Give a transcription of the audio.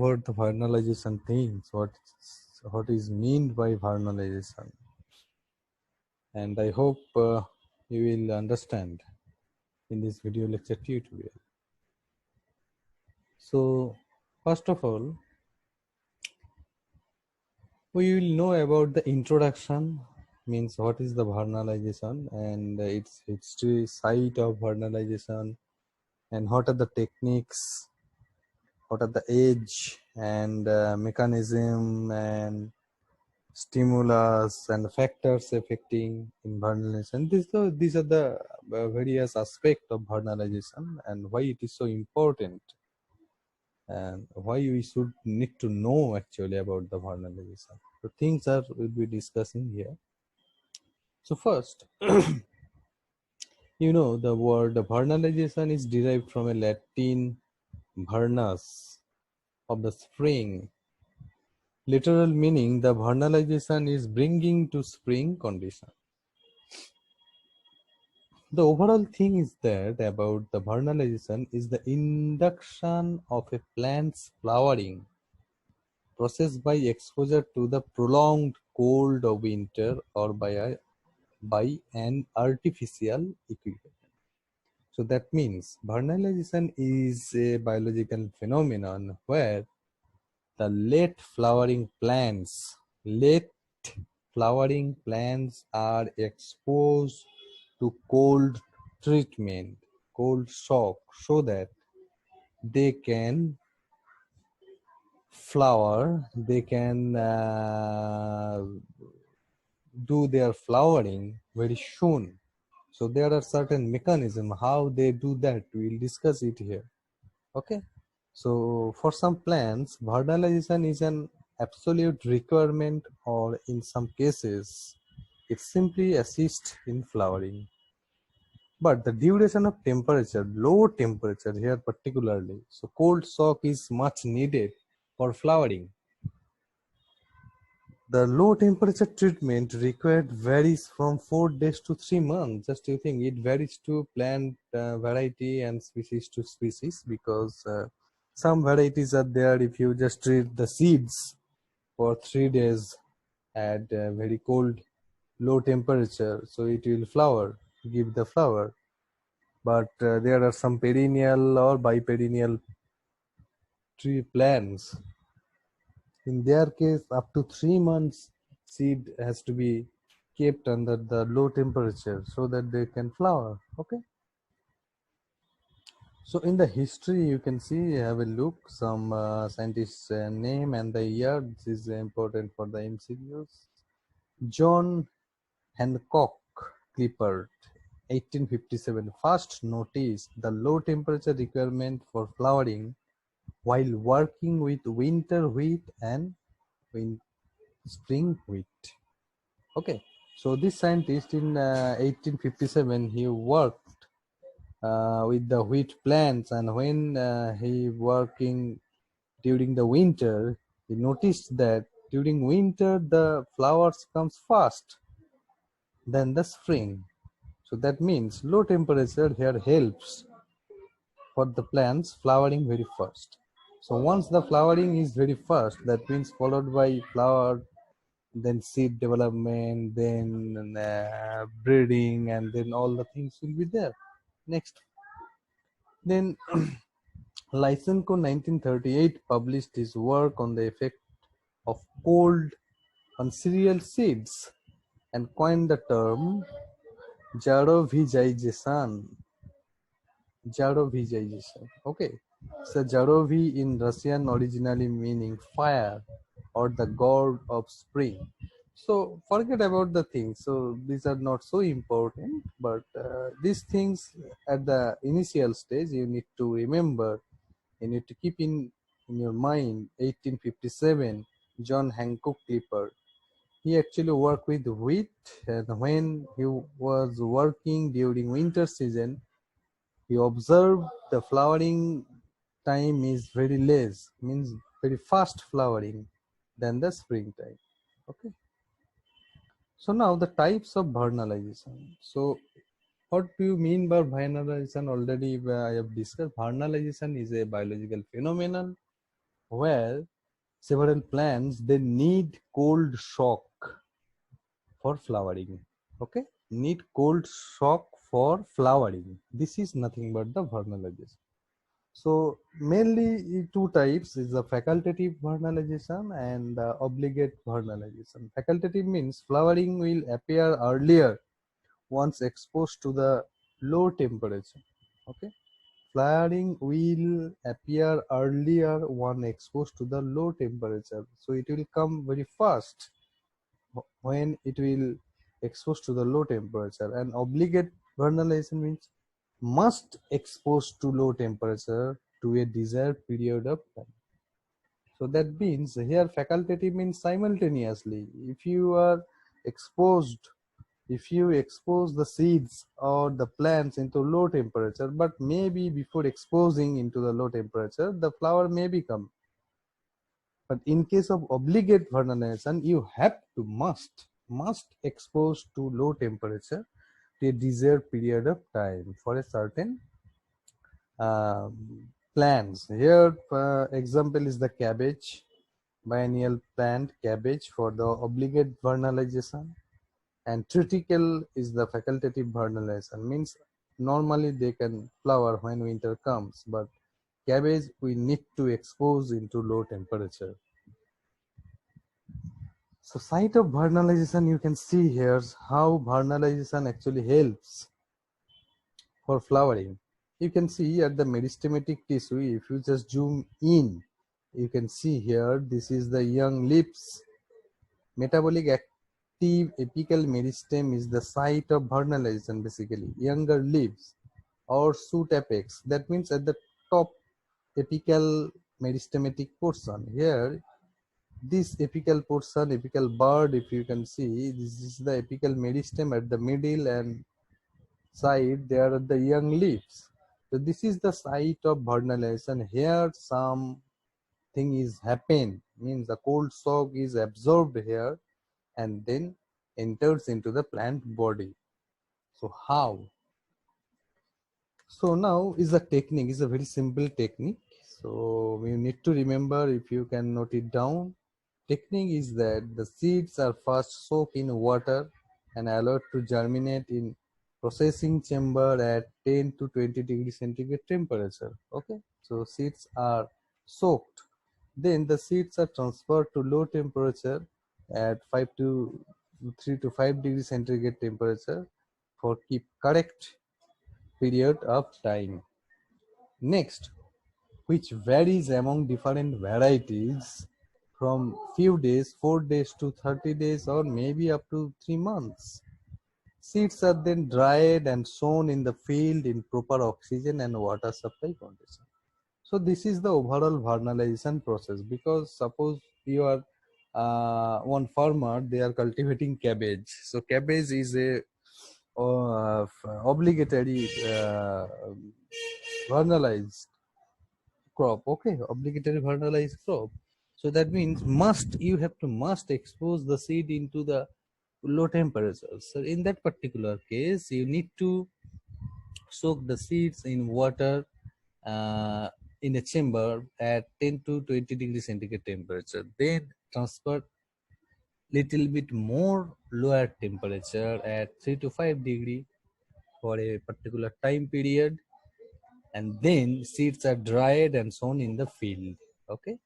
about the vernalization things, what is meant by vernalization, and I hope you will understand in this video lecture tutorial. So first of all, we will know about the introduction, means what is the vernalization and its history, site of vernalization, and what are the techniques, what are the age and mechanism and stimulus and factors affecting in vernalization. These are the various aspects of vernalization and why it is so important and why we should need to know actually about the vernalization. So things are we'll be discussing here. So first, you know, the word vernalization is derived from a Latin vernus, of the spring. Literal meaning, the vernalization is bringing to spring condition. The overall thing is that about the vernalization is the induction of a plant's flowering process by exposure to the prolonged cold of winter or by an artificial equipment. So that means vernalization is a biological phenomenon where the late flowering plants are exposed to cold treatment, cold shock, so that they can flower, they can do their flowering very soon. So there are certain mechanisms how they do that. We'll discuss it here. Okay. So for some plants, vernalization is an absolute requirement, or in some cases, it simply assists in flowering. But the duration of temperature, low temperature here particularly, so cold shock is much needed for flowering. The low temperature treatment required varies from 4 days to 3 months. Just you think, it varies to plant variety and species to species, because some varieties are there, if you just treat the seeds for 3 days at very cold, low temperature, so it will flower, give the flower. But there are some perennial or biperennial tree plants. In their case, up to 3 months, seed has to be kept under the low temperature so that they can flower. Okay. So in the history, you can see, have a look, some scientists' name and the year. This is important for the MCQs. John Hancock Clifford, 1857, first noticed the low temperature requirement for flowering while working with winter wheat and spring wheat. Okay, so this scientist in 1857, he worked with the wheat plants, and when he working during the winter, he noticed that during winter the flowers comes fast than the spring. So that means low temperature here helps for the plants flowering very fast. So once the flowering is very fast, that means followed by flower, then seed development, then breeding, and then all the things will be there. Next, then Lysenko 1938 published his work on the effect of cold on cereal seeds and coined the term Jarovizhization. Jarovizhization. Okay. So Jarovi in Russian originally meaning fire or the god of spring. So forget about the things. So these are not so important, but these things at the initial stage you need to remember. You need to keep in your mind. 1857, John Hancock Clifford. He actually worked with wheat, and when he was working during winter season, he observed the flowering time is very less, means very fast flowering than the springtime. Okay. So now the types of vernalization. So what do you mean by vernalization? Already I have discussed. Vernalization is a biological phenomenon where several plants they need cold shock for flowering. Okay, need cold shock for flowering. This is nothing but the vernalization. So mainly two types is the facultative vernalization and obligate vernalization. Facultative means flowering will appear earlier once exposed to the low temperature. Okay, flowering will appear earlier when exposed to the low temperature, so it will come very fast when it will exposed to the low temperature. And obligate vernalization means must expose to low temperature to a desired period of time. So that means here facultative means simultaneously. Exposed if you expose the seeds or the plants into low temperature, but maybe before exposing into the low temperature the flower may become. But in case of obligate vernalization, you have to must expose to low temperature to a desired period of time for a certain plants. Here example is the cabbage, biennial plant cabbage for the obligate vernalization, and triticale is the facultative vernalization. Means normally they can flower when winter comes, but cabbage we need to expose into low temperature. So site of vernalization, you can see here how vernalization actually helps for flowering. You can see at the meristematic tissue, if you just zoom in, you can see here, this is the young leaves. Metabolic active apical meristem is the site of vernalization, basically, younger leaves or shoot apex. That means at the top apical meristematic portion. Here this apical portion, apical bud, if you can see, this is the apical meristem at the middle, and side there are the young leaves. So this is the site of vernalization. Here something is happened, means the cold shock is absorbed here and then enters into the plant body. So how? So now is a technique, is a very simple technique. So you need to remember, if you can note it down. Technique is that the seeds are first soaked in water and allowed to germinate in processing chamber at 10 to 20 degrees centigrade temperature. Okay, so seeds are soaked. Then the seeds are transferred to low temperature at 5 to 3 to 5 degrees centigrade temperature for keep correct period of time. Next, which varies among different varieties from few days, 4 days to 30 days, or maybe up to 3 months. Seeds are then dried and sown in the field in proper oxygen and water supply condition. So this is the overall vernalization process. Because suppose you are one farmer, they are cultivating cabbage. So cabbage is a obligatory vernalized crop. Okay, obligatory vernalized crop. So that means you have to expose the seed into the low temperatures. So in that particular case you need to soak the seeds in water uh, in a chamber at 10 to 20 degrees centigrade temperature, then transfer little bit more lower temperature at 3 to 5 degree for a particular time period, and then seeds are dried and sown in the field. Okay,